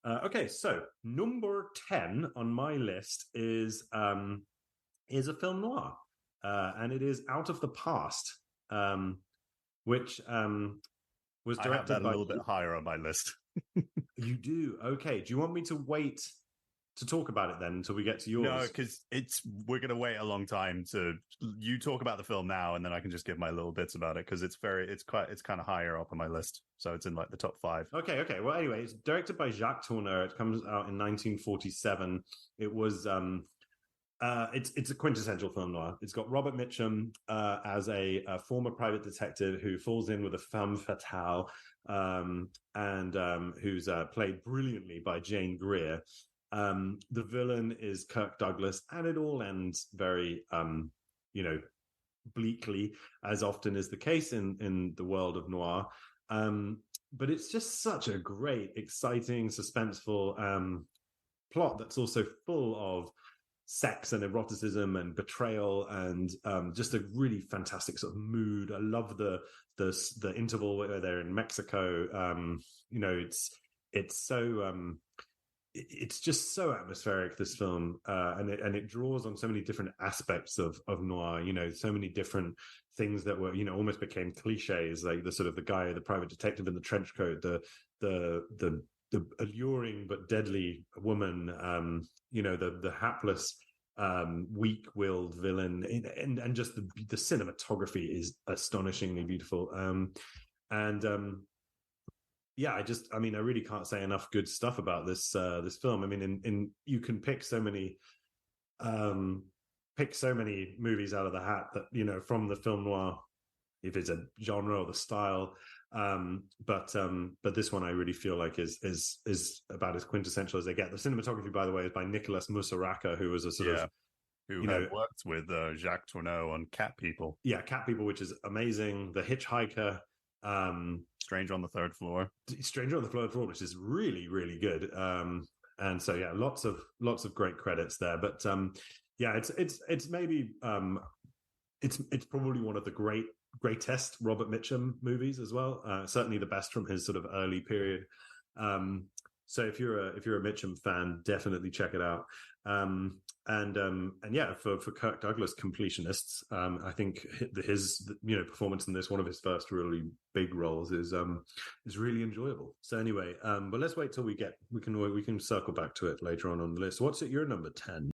Okay, so number 10 on my list is a film noir, and it is Out of the Past, which was I have directed that a by little bit higher on my list. You do? Okay. Do you want me to wait to talk about it then until we get to yours? No, because we're gonna wait a long time to you talk about the film now, and then I can just give my little bits about it because it's kind of higher up on my list, so it's in like the top 5. Okay. Well, anyway, it's directed by Jacques Tourneur. It comes out in 1947. It was it's a quintessential film noir. It's got Robert Mitchum as a former private detective who falls in with a femme fatale, and who's played brilliantly by Jane Greer. The villain is Kirk Douglas, and it all ends very, bleakly, as often is the case in the world of noir. But it's just such a great, exciting, suspenseful plot that's also full of sex and eroticism and betrayal and just a really fantastic sort of mood. I love the interval where they're in Mexico. It's so it's just so atmospheric, this film, and it draws on so many different aspects of noir. So many different things that were almost became cliches, like the sort of the guy, the private detective in the trench coat, the alluring but deadly woman, the hapless, weak-willed villain, and just the cinematography is astonishingly beautiful. I really can't say enough good stuff about this film. I mean, you can pick so many movies out of the hat that from the film noir, if it's a genre or the style. But this one I really feel like is about as quintessential as they get. The cinematography, by the way, is by Nicholas Musaraka, who was a sort of worked with Jacques Tourneur on Cat People. Yeah, Cat People, which is amazing. The Hitchhiker. Stranger on the Third Floor, which is really, really good. And so lots of great credits there. But it's maybe it's probably one of the greatest Robert Mitchum movies as well. Certainly the best from his sort of early period. So if you're a Mitchum fan, definitely check it out. For Kirk Douglas completionists, I think his performance in this, one of his first really big roles, is really enjoyable. So anyway, but let's wait till we can circle back to it later on the list. What's at your number 10?